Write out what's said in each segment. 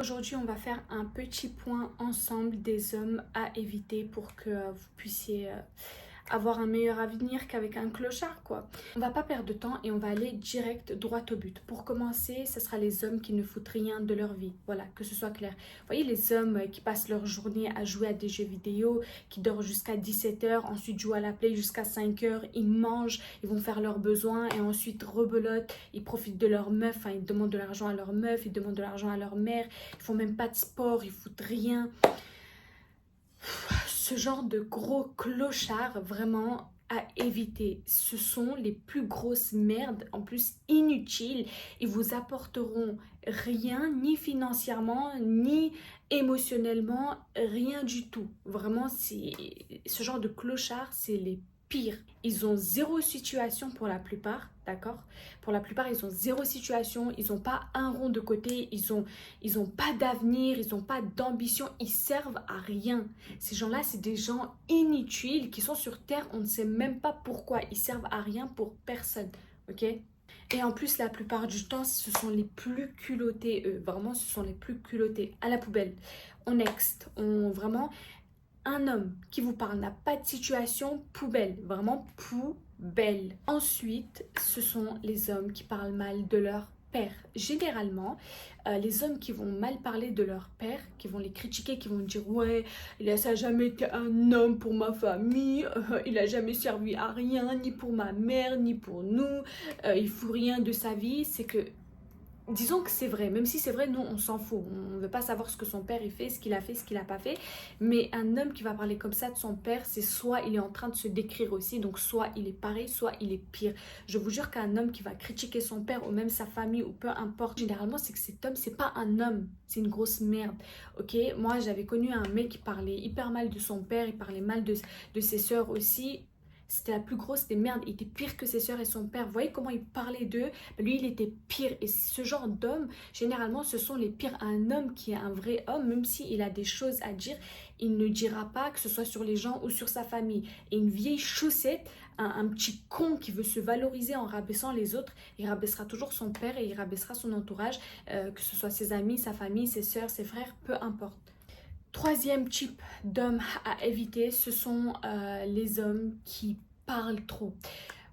Aujourd'hui, on va faire un petit point ensemble des hommes à éviter pour que vous puissiez avoir un meilleur avenir qu'avec un clochard, quoi. On va pas perdre de temps et on va aller direct droit au but. Pour commencer, ce sera les hommes qui ne foutent rien de leur vie. Voilà, que ce soit clair. Vous voyez les hommes qui passent leur journée à jouer à des jeux vidéo, qui dorment jusqu'à 17 h, ensuite jouent à la play jusqu'à 5 h, ils mangent, ils vont faire leurs besoins et ensuite rebelotent, ils profitent de leur meuf, enfin ils demandent de l'argent à leur meuf, ils demandent de l'argent à leur mère, ils font même pas de sport, ils foutent rien. Ce genre de gros clochards, vraiment à éviter. Ce sont les plus grosses merdes, en plus inutiles. Ils vous apporteront rien, ni financièrement, ni émotionnellement, rien du tout. Vraiment, ce genre de clochards, c'est les pires. Ils ont zéro situation pour la plupart, d'accord? Pour la plupart, ils ont zéro situation, ils n'ont pas un rond de côté, ils ont pas d'avenir, ils n'ont pas d'ambition, ils servent à rien. Ces gens-là, c'est des gens inutiles qui sont sur Terre, on ne sait même pas pourquoi, ils servent à rien pour personne, ok? Et en plus, la plupart du temps, ce sont les plus culottés, eux. Vraiment, ce sont les plus culottés. À la poubelle. On next. Vraiment, un homme qui vous parle n'a pas de situation, poubelle. Vraiment, poubelle. Ensuite, ce sont les hommes qui parlent mal de leur père. Généralement, les hommes qui vont mal parler de leur père, qui vont les critiquer, qui vont dire ouais, ça n'a jamais été un homme pour ma famille, il a jamais servi à rien, ni pour ma mère, ni pour nous, il fout rien de sa vie, c'est que disons que c'est vrai, même si c'est vrai, nous on s'en fout, on ne veut pas savoir ce que son père il fait, ce qu'il a fait, ce qu'il n'a pas fait, mais un homme qui va parler comme ça de son père, c'est soit il est en train de se décrire aussi, donc soit il est pareil, soit il est pire. Je vous jure qu'un homme qui va critiquer son père ou même sa famille ou peu importe, généralement c'est que cet homme, c'est pas un homme, c'est une grosse merde, ok? Moi j'avais connu un mec qui parlait hyper mal de son père, il parlait mal de ses sœurs aussi. C'était la plus grosse des merdes, il était pire que ses sœurs et son père. Vous voyez comment il parlait d'eux? Lui, il était pire. Et ce genre d'hommes, généralement, ce sont les pires. Un homme qui est un vrai homme, même s'il a des choses à dire, il ne dira pas, que ce soit sur les gens ou sur sa famille. Et une vieille chaussette, un petit con qui veut se valoriser en rabaissant les autres, il rabaissera toujours son père et il rabaissera son entourage, que ce soit ses amis, sa famille, ses sœurs, ses frères, peu importe. Troisième type d'hommes à éviter, ce sont les hommes qui parlent trop.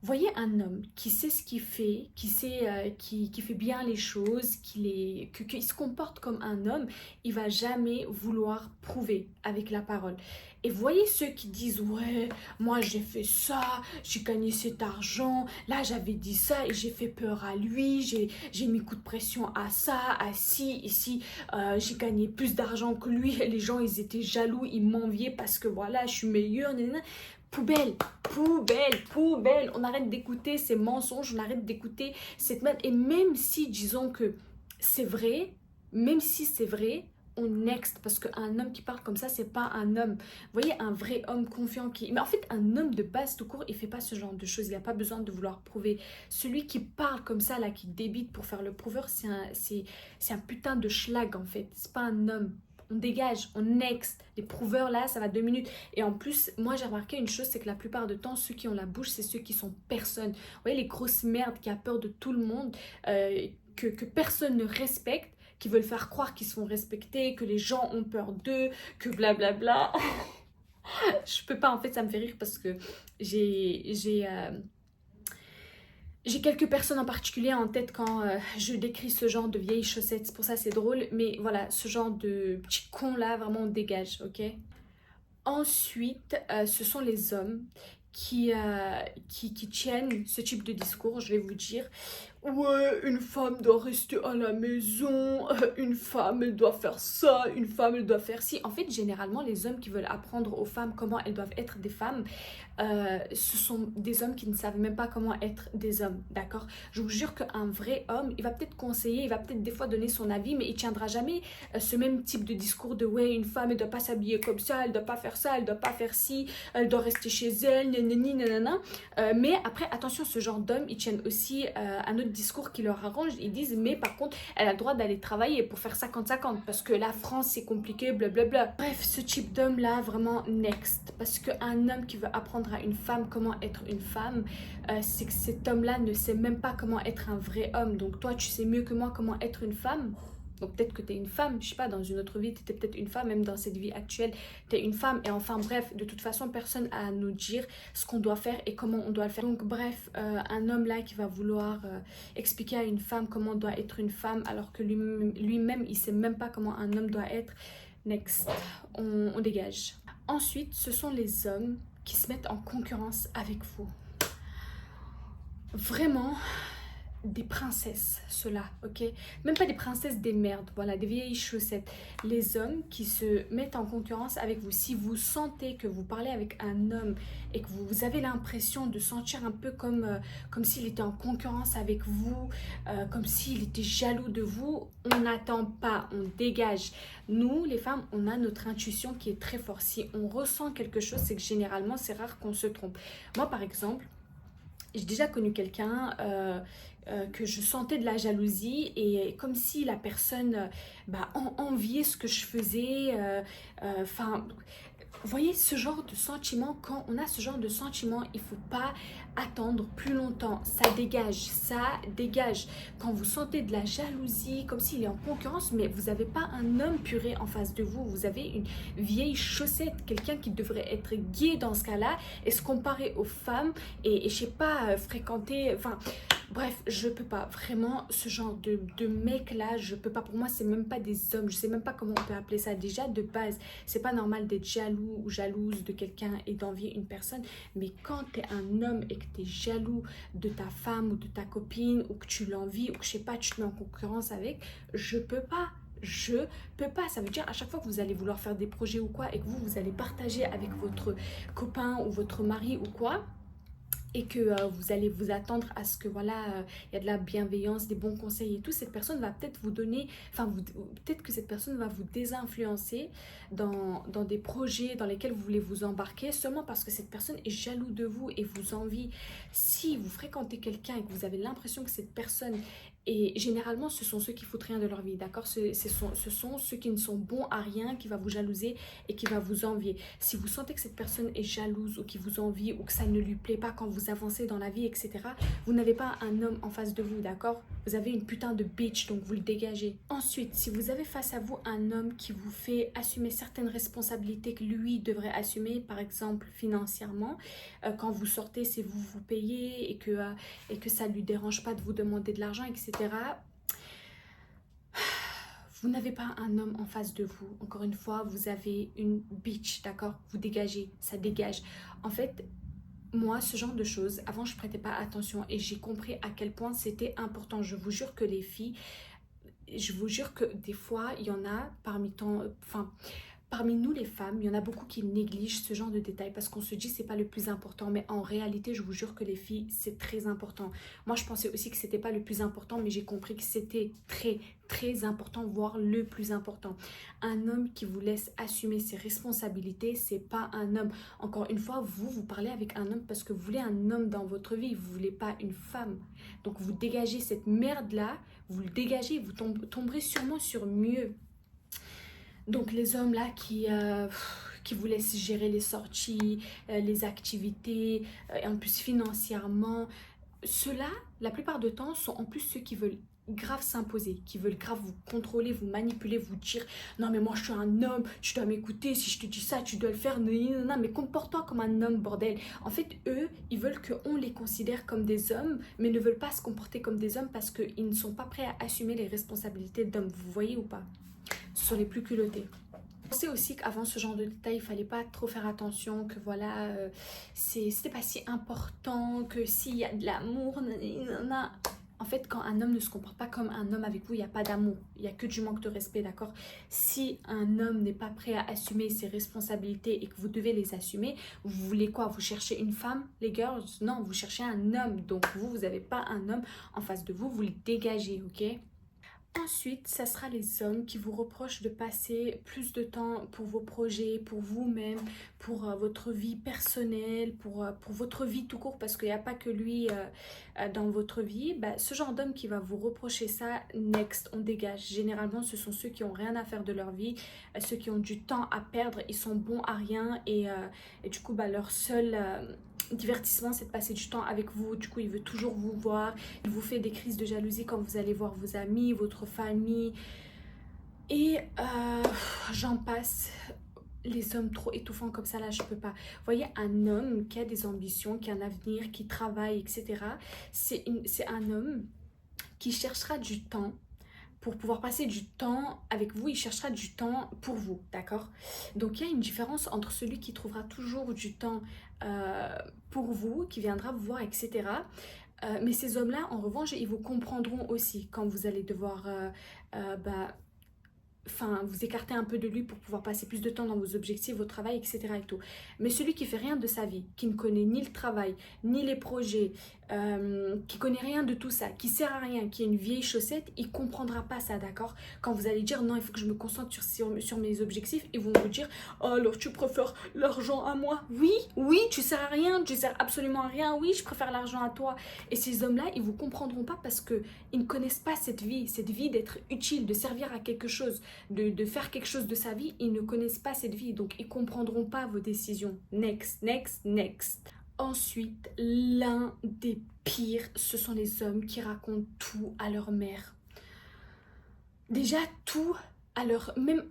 Voyez un homme qui sait ce qu'il fait, qui sait, qui fait bien les choses, qu'il se comporte comme un homme, il va jamais vouloir prouver avec la parole. Et voyez ceux qui disent ouais, moi j'ai fait ça, j'ai gagné cet argent, là j'avais dit ça et j'ai fait peur à lui, j'ai mis coup de pression à ça, à ci, ici, j'ai gagné plus d'argent que lui, les gens ils étaient jaloux, ils m'enviaient parce que voilà, je suis meilleure, nanana. Poubelle, poubelle, poubelle. On arrête d'écouter ces mensonges, on arrête d'écouter cette merde. Et même si, disons que c'est vrai, même si c'est vrai, on next. Parce qu'un homme qui parle comme ça, c'est pas un homme. Vous voyez, un vrai homme confiant qui... Mais en fait, un homme de base tout court, il fait pas ce genre de choses. Il n'a pas besoin de vouloir prouver. Celui qui parle comme ça, là, qui débite pour faire le prouveur, c'est un putain de schlag, en fait. C'est pas un homme. On dégage, on next. Les prouveurs là, ça va 2 minutes. Et en plus, moi j'ai remarqué une chose, c'est que la plupart du temps, ceux qui ont la bouche, c'est ceux qui sont personne. Vous voyez, les grosses merdes qui a peur de tout le monde, que personne ne respecte, qui veulent faire croire qu'ils se font respecter, que les gens ont peur d'eux, que blablabla. Je peux pas, en fait, ça me fait rire parce que j'ai quelques personnes en particulier en tête quand je décris ce genre de vieilles chaussettes. C'est pour ça c'est drôle. Mais voilà, ce genre de petits cons là, vraiment on dégage, ok? Ensuite, ce sont les hommes qui tiennent ce type de discours, je vais vous dire. Ouais, une femme doit rester à la maison, une femme elle doit faire ça, une femme elle doit faire ci. En fait, généralement, les hommes qui veulent apprendre aux femmes comment elles doivent être des femmes, ce sont des hommes qui ne savent même pas comment être des hommes, d'accord? Je vous jure qu'un vrai homme, il va peut-être conseiller, il va peut-être des fois donner son avis, mais il tiendra jamais ce même type de discours de ouais, une femme elle doit pas s'habiller comme ça, elle doit pas faire ça, elle doit pas faire ci, elle doit rester chez elle, nanani, nanana. Mais après, attention, ce genre d'hommes, ils tiennent aussi un autre discours qui leur arrange. Ils disent, mais par contre, elle a le droit d'aller travailler pour faire 50-50 parce que la France, c'est compliqué, blablabla. Bref, ce type d'homme-là, vraiment next. Parce qu'un homme qui veut apprendre à une femme comment être une femme, c'est que cet homme-là ne sait même pas comment être un vrai homme. Donc toi, tu sais mieux que moi comment être une femme. Donc peut-être que tu es une femme, je sais pas, dans une autre vie, tu étais peut-être une femme, même dans cette vie actuelle, tu es une femme. Et enfin bref, de toute façon, personne à nous dire ce qu'on doit faire et comment on doit le faire. Donc bref, un homme là qui va vouloir expliquer à une femme comment doit être une femme alors que lui-même, il sait même pas comment un homme doit être. Next, on dégage. Ensuite, ce sont les hommes qui se mettent en concurrence avec vous. Vraiment, des princesses, ceux-là, ok? Même pas des princesses, des merdes, voilà, des vieilles chaussettes. Les hommes qui se mettent en concurrence avec vous. Si vous sentez que vous parlez avec un homme et que vous avez l'impression de sentir un peu comme s'il était en concurrence avec vous, comme s'il était jaloux de vous, on n'attend pas, on dégage. Nous, les femmes, on a notre intuition qui est très forte. Si on ressent quelque chose, c'est que généralement, c'est rare qu'on se trompe. Moi, par exemple, j'ai déjà connu quelqu'un que je sentais de la jalousie et comme si la personne enviait ce que je faisais. Vous voyez ce genre de sentiment, quand on a ce genre de sentiment, il ne faut pas attendre plus longtemps. Ça dégage, ça dégage. Quand vous sentez de la jalousie, comme s'il est en concurrence, mais vous n'avez pas un homme puré en face de vous. Vous avez une vieille chaussette, quelqu'un qui devrait être gay dans ce cas-là et se comparer aux femmes et je sais pas, fréquenter... Enfin, bref, je peux pas. Vraiment, ce genre de mec-là, je peux pas. Pour moi, c'est même pas des hommes. Je sais même pas comment on peut appeler ça. Déjà, de base, c'est pas normal d'être jaloux ou jalouse de quelqu'un et d'envier une personne. Mais quand tu es un homme et que tu es jaloux de ta femme ou de ta copine ou que tu l'envies ou que je sais pas, tu te mets en concurrence avec, je peux pas. Je peux pas, ça veut dire à chaque fois que vous allez vouloir faire des projets ou quoi et que vous allez partager avec votre copain ou votre mari ou quoi, et que vous allez vous attendre à ce que voilà, il y a de la bienveillance, des bons conseils et tout, cette personne va peut-être vous donner, peut-être que cette personne va vous désinfluencer dans des projets dans lesquels vous voulez vous embarquer seulement parce que cette personne est jaloux de vous et vous envie. Si vous fréquentez quelqu'un et que vous avez l'impression que cette personne, et généralement ce sont ceux qui foutent rien de leur vie, d'accord, ce sont ceux qui ne sont bons à rien, qui va vous jalouser et qui va vous envier. Si vous sentez que cette personne est jalouse ou qui vous envie ou que ça ne lui plaît pas quand vous avancez dans la vie, etc., vous n'avez pas un homme en face de vous, d'accord? Vous avez une putain de bitch, donc vous le dégagez. Ensuite, si vous avez face à vous un homme qui vous fait assumer certaines responsabilités que lui devrait assumer, par exemple financièrement, quand vous sortez, c'est vous payez et que ça ne lui dérange pas de vous demander de l'argent, etc., vous n'avez pas un homme en face de vous. Encore une fois, vous avez une bitch, d'accord? Vous dégagez, ça dégage. En fait, moi, ce genre de choses, avant, je ne prêtais pas attention et j'ai compris à quel point c'était important. Je vous jure que les filles, je vous jure que des fois, il y en a parmi nous les femmes, il y en a beaucoup qui négligent ce genre de détails parce qu'on se dit c'est pas le plus important, mais en réalité je vous jure que les filles c'est très important. Moi je pensais aussi que c'était pas le plus important, mais j'ai compris que c'était très très important, voire le plus important. Un homme qui vous laisse assumer ses responsabilités, c'est pas un homme. Encore une fois, vous parlez avec un homme parce que vous voulez un homme dans votre vie, vous voulez pas une femme. Donc vous dégagez cette merde là, vous le dégagez, vous tomberez sûrement sur mieux. Donc les hommes là qui vous laissent gérer les sorties, les activités, et en plus financièrement, ceux-là, la plupart du temps, sont en plus ceux qui veulent grave s'imposer, qui veulent grave vous contrôler, vous manipuler, vous dire non mais moi je suis un homme, tu dois m'écouter, si je te dis ça tu dois le faire, non, non, non, mais comporte-toi comme un homme bordel. En fait eux, ils veulent qu'on les considère comme des hommes, mais ne veulent pas se comporter comme des hommes parce qu'ils ne sont pas prêts à assumer les responsabilités d'hommes, vous voyez ou pas? Ce sont les plus culottés. Pensez aussi qu'avant ce genre de détails, il fallait pas trop faire attention, que voilà, c'était pas si important, que s'il y a de l'amour, nanana. En fait, quand un homme ne se comporte pas comme un homme avec vous, il n'y a pas d'amour, il n'y a que du manque de respect, d'accord? Si un homme n'est pas prêt à assumer ses responsabilités et que vous devez les assumer, vous voulez quoi? Vous cherchez une femme, les girls? Non, vous cherchez un homme, donc vous n'avez pas un homme en face de vous, vous le dégagez, ok? Ensuite, ça sera les hommes qui vous reprochent de passer plus de temps pour vos projets, pour vous-même, pour votre vie personnelle, pour votre vie tout court, parce qu'il n'y a pas que lui dans votre vie. Bah, ce genre d'homme qui va vous reprocher ça, next, on dégage. Généralement, ce sont ceux qui n'ont rien à faire de leur vie, ceux qui ont du temps à perdre, ils sont bons à rien et du coup, bah, leur seul... divertissement, c'est de passer du temps avec vous. Du coup, il veut toujours vous voir. Il vous fait des crises de jalousie quand vous allez voir vos amis, votre famille. Et j'en passe. Les hommes trop étouffants comme ça, là, je peux pas. Vous voyez, un homme qui a des ambitions, qui a un avenir, qui travaille, etc. C'est un homme qui cherchera du temps pour pouvoir passer du temps avec vous, il cherchera du temps pour vous, d'accord? Donc il y a une différence entre celui qui trouvera toujours du temps pour vous, qui viendra vous voir, etc. Mais ces hommes-là, en revanche, ils vous comprendront aussi quand vous allez devoir bah, enfin, vous écarter un peu de lui pour pouvoir passer plus de temps dans vos objectifs, votre travail, etc. et tout. Mais celui qui fait rien de sa vie, qui ne connaît ni le travail, ni les projets, qui connaît rien de tout ça, qui sert à rien, qui est une vieille chaussette, il comprendra pas ça, d'accord? Quand vous allez dire non, il faut que je me concentre sur mes objectifs, ils vont vous dire oh, alors tu préfères l'argent à moi? Oui, oui, tu sers à rien, tu sers absolument à rien, oui, je préfère l'argent à toi. Et ces hommes-là, ils vous comprendront pas parce que ils ne connaissent pas cette vie d'être utile, de servir à quelque chose, de faire quelque chose de sa vie, ils ne connaissent pas cette vie, donc ils comprendront pas vos décisions. Next, next, next. Ensuite, l'un des pires, ce sont les hommes qui racontent tout à leur mère. Déjà, tout à leur, même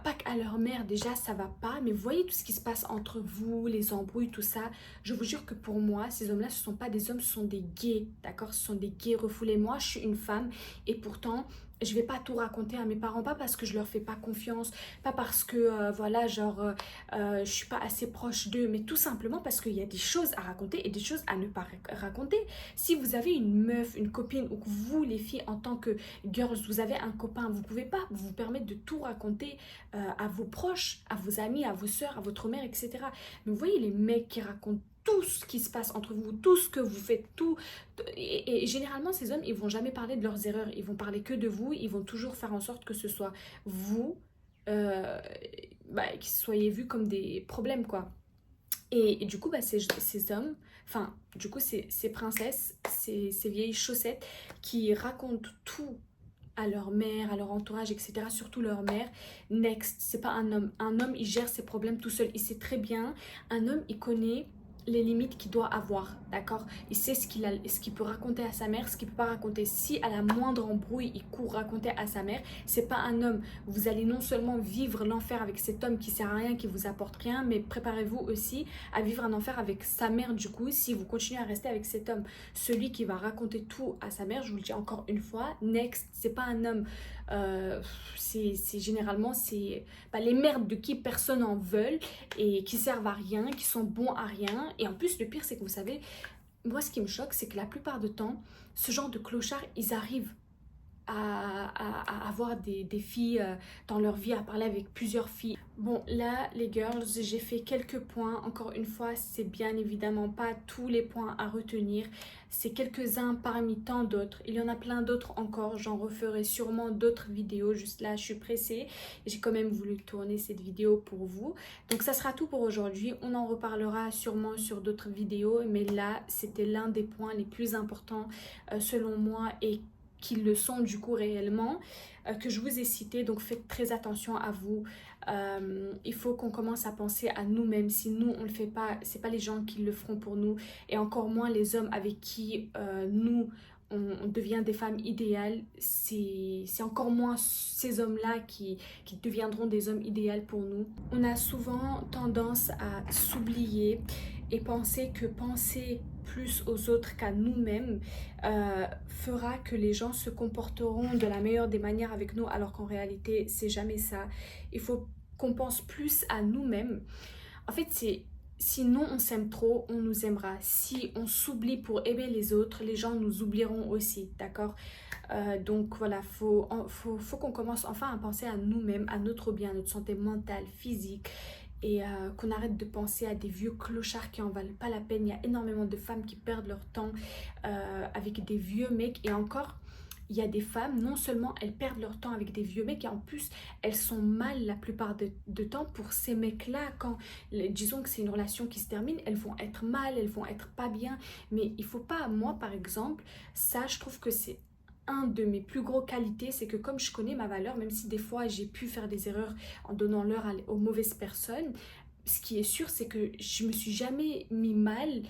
pas qu'à leur mère, déjà ça va pas, mais vous voyez tout ce qui se passe entre vous, les embrouilles, tout ça. Je vous jure que pour moi, ces hommes-là, ce sont pas des hommes, ce sont des gays, d'accord? Ce sont des gays refoulés. Moi, je suis une femme et pourtant, je vais pas tout raconter à mes parents, pas parce que je leur fais pas confiance, pas parce que voilà, genre je suis pas assez proche d'eux, mais tout simplement parce qu'il y a des choses à raconter et des choses à ne pas raconter. Si vous avez une meuf, une copine, ou que vous, les filles, en tant que girls, vous avez un copain, vous pouvez pas vous permettre de tout raconter à vos proches, à vos amis, à vos soeurs, à votre mère, etc. Mais vous voyez les mecs qui racontent tout ce qui se passe entre vous, tout ce que vous faites, tout. Et généralement, ces hommes, ils vont jamais parler de leurs erreurs, ils vont parler que de vous, ils vont toujours faire en sorte que ce soit vous euh, qui soyez vus comme des problèmes, quoi. Et du coup, ces hommes, enfin, du coup, ces princesses, ces vieilles chaussettes qui racontent tout à leur mère, à leur entourage, etc. Surtout leur mère. Next, c'est pas un homme. Un homme, il gère ses problèmes tout seul. Il sait très bien. Un homme, il connaît les limites qu'il doit avoir, d'accord? Il sait ce qu'il peut raconter à sa mère, ce qu'il peut pas raconter. Si à la moindre embrouille, il court raconter à sa mère, c'est pas un homme. Vous allez non seulement vivre l'enfer avec cet homme qui sert à rien, qui vous apporte rien, mais préparez-vous aussi à vivre un enfer avec sa mère du coup, si vous continuez à rester avec cet homme. Celui qui va raconter tout à sa mère, je vous le dis encore une fois, next, c'est pas un homme. C'est généralement les merdes de qui personne en veut et qui servent à rien, qui sont bons à rien. Et en plus, le pire, c'est que vous savez, moi, ce qui me choque, c'est que la plupart du temps, ce genre de clochards, ils arrivent à avoir des filles dans leur vie, à parler avec plusieurs filles. Bon, là, les girls, j'ai fait quelques points. Encore une fois, c'est bien évidemment pas tous les points à retenir. C'est quelques-uns parmi tant d'autres. Il y en a plein d'autres encore. J'en referai sûrement d'autres vidéos. Juste là, je suis pressée. J'ai quand même voulu tourner cette vidéo pour vous. Donc, ça sera tout pour aujourd'hui. On en reparlera sûrement sur d'autres vidéos. Mais là, c'était l'un des points les plus importants selon moi et qui le sont du coup réellement, que je vous ai cité. Donc faites très attention à vous. Il faut qu'on commence à penser à nous-mêmes. Si nous on le fait pas, c'est pas les gens qui le feront pour nous, et encore moins les hommes avec qui nous on devient des femmes idéales. C'est encore moins ces hommes-là qui deviendront des hommes idéaux pour nous. On a souvent tendance à s'oublier et penser plus aux autres qu'à nous-mêmes fera que les gens se comporteront de la meilleure des manières avec nous, alors qu'en réalité, c'est jamais ça. Il faut qu'on pense plus à nous-mêmes. En fait, c'est sinon on s'aime trop, on nous aimera. Si on s'oublie pour aimer les autres, les gens nous oublieront aussi, d'accord? Donc voilà, faut qu'on commence enfin à penser à nous-mêmes, à notre bien, à notre santé mentale, physique, et qu'on arrête de penser à des vieux clochards qui en valent pas la peine. Il y a énormément de femmes qui perdent leur temps avec des vieux mecs, et encore il y a des femmes, non seulement elles perdent leur temps avec des vieux mecs, et en plus elles sont mal la plupart de temps pour ces mecs-là. Quand, disons que c'est une relation qui se termine, elles vont être mal, elles vont être pas bien. Mais il faut pas, moi par exemple, ça je trouve que c'est un de mes plus gros qualités, c'est que comme je connais ma valeur, même si des fois j'ai pu faire des erreurs en donnant l'heure aux mauvaises personnes, ce qui est sûr c'est que je me suis jamais mis mal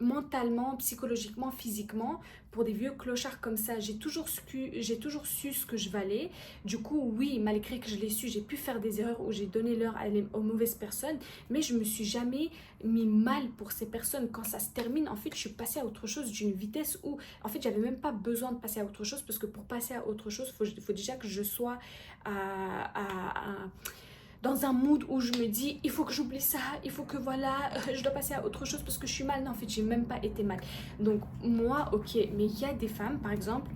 mentalement, psychologiquement, physiquement, pour des vieux clochards comme ça. J'ai toujours su ce que je valais. Du coup, oui, malgré que je l'ai su, j'ai pu faire des erreurs où j'ai donné l'heure aux mauvaises personnes, mais je me suis jamais mis mal pour ces personnes. Quand ça se termine, en fait, je suis passée à autre chose d'une vitesse où, en fait, j'avais même pas besoin de passer à autre chose, parce que pour passer à autre chose, faut déjà que je sois dans un mood où je me dis il faut que j'oublie ça, il faut que voilà, je dois passer à autre chose parce que je suis mal. Non, en fait, j'ai même pas été mal. Donc moi, ok, mais il y a des femmes, par exemple,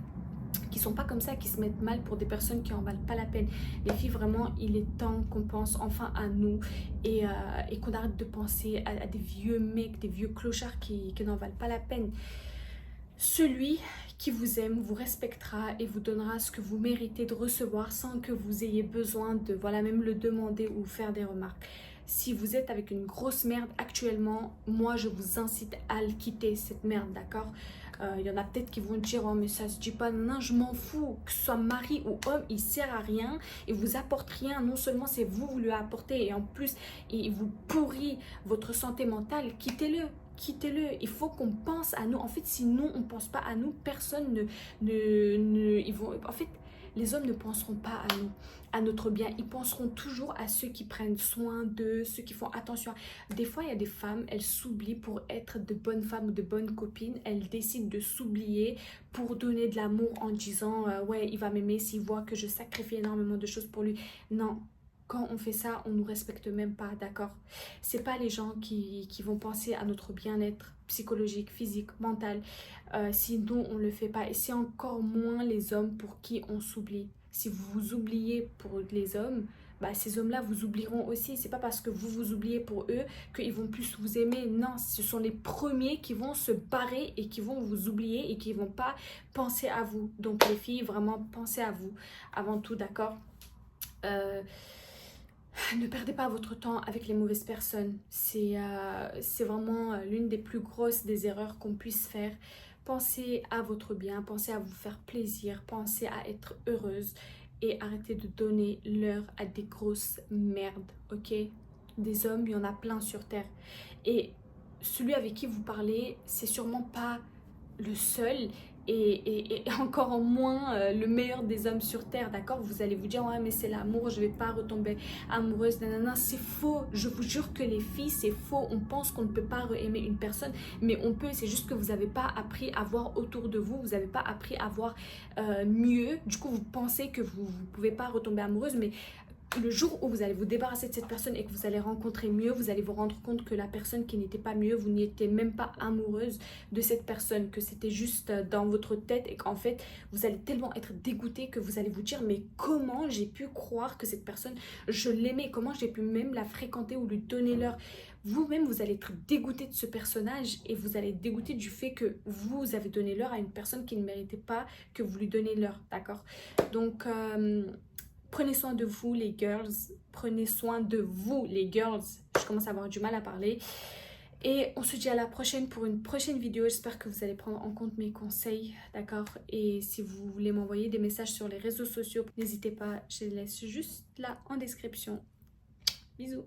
qui sont pas comme ça, qui se mettent mal pour des personnes qui en valent pas la peine. Les filles, vraiment, il est temps qu'on pense enfin à nous et qu'on arrête de penser à des vieux mecs, des vieux clochards qui n'en valent pas la peine. Celui qui vous aime vous respectera et vous donnera ce que vous méritez de recevoir sans que vous ayez besoin de, voilà, même le demander ou faire des remarques. Si vous êtes avec une grosse merde actuellement, moi je vous incite à le quitter, cette merde, d'accord? Il y en a peut-être qui vont dire oh mais ça se dit pas, non, je m'en fous, que ce soit mari ou homme, il sert à rien, il vous apporte rien, non seulement c'est vous, vous lui apportez et en plus il vous pourrit votre santé mentale, quittez-le. Quittez-le, il faut qu'on pense à nous. En fait, sinon on ne pense pas à nous, personne ils vont, en fait, les hommes ne penseront pas à nous, à notre bien. Ils penseront toujours à ceux qui prennent soin d'eux, ceux qui font attention. Des fois, il y a des femmes, elles s'oublient pour être de bonnes femmes ou de bonnes copines. Elles décident de s'oublier pour donner de l'amour en disant ouais, il va m'aimer s'il voit que je sacrifie énormément de choses pour lui. Non. Quand on fait ça, on ne nous respecte même pas, d'accord? C'est pas les gens qui vont penser à notre bien-être psychologique, physique, mental, sinon on le fait pas. Et c'est encore moins les hommes pour qui on s'oublie. Si vous vous oubliez pour les hommes, bah, ces hommes-là vous oublieront aussi. C'est pas parce que vous vous oubliez pour eux qu'ils vont plus vous aimer. Non, ce sont les premiers qui vont se barrer et qui vont vous oublier et qui vont pas penser à vous. Donc les filles, vraiment pensez à vous avant tout, d'accord? Ne perdez pas votre temps avec les mauvaises personnes. C'est vraiment l'une des plus grosses des erreurs qu'on puisse faire. Pensez à votre bien, pensez à vous faire plaisir, pensez à être heureuse et arrêtez de donner l'heure à des grosses merdes, ok? Des hommes, il y en a plein sur Terre. Et celui avec qui vous parlez, c'est sûrement pas le seul et encore en moins le meilleur des hommes sur terre, d'accord? Vous allez vous dire ouais mais c'est l'amour, je vais pas retomber amoureuse, nanana. C'est faux, je vous jure que les filles c'est faux. On pense qu'on ne peut pas aimer une personne, mais on peut. C'est juste que vous n'avez pas appris à voir autour de vous, vous n'avez pas appris à voir mieux. Du coup vous pensez que vous ne pouvez pas retomber amoureuse, mais le jour où vous allez vous débarrasser de cette personne et que vous allez rencontrer mieux, vous allez vous rendre compte que la personne qui n'était pas mieux, vous n'étiez même pas amoureuse de cette personne, que c'était juste dans votre tête et qu'en fait, vous allez tellement être dégoûté que vous allez vous dire mais comment j'ai pu croire que cette personne, je l'aimais, comment j'ai pu même la fréquenter ou lui donner l'heure. Vous-même, vous allez être dégoûté de ce personnage et vous allez être dégoûté du fait que vous avez donné l'heure à une personne qui ne méritait pas que vous lui donnez l'heure, d'accord? Donc, prenez soin de vous les girls, prenez soin de vous les girls, je commence à avoir du mal à parler. Et on se dit à la prochaine pour une prochaine vidéo, j'espère que vous allez prendre en compte mes conseils, d'accord? Et si vous voulez m'envoyer des messages sur les réseaux sociaux, n'hésitez pas, je les laisse juste là en description. Bisous!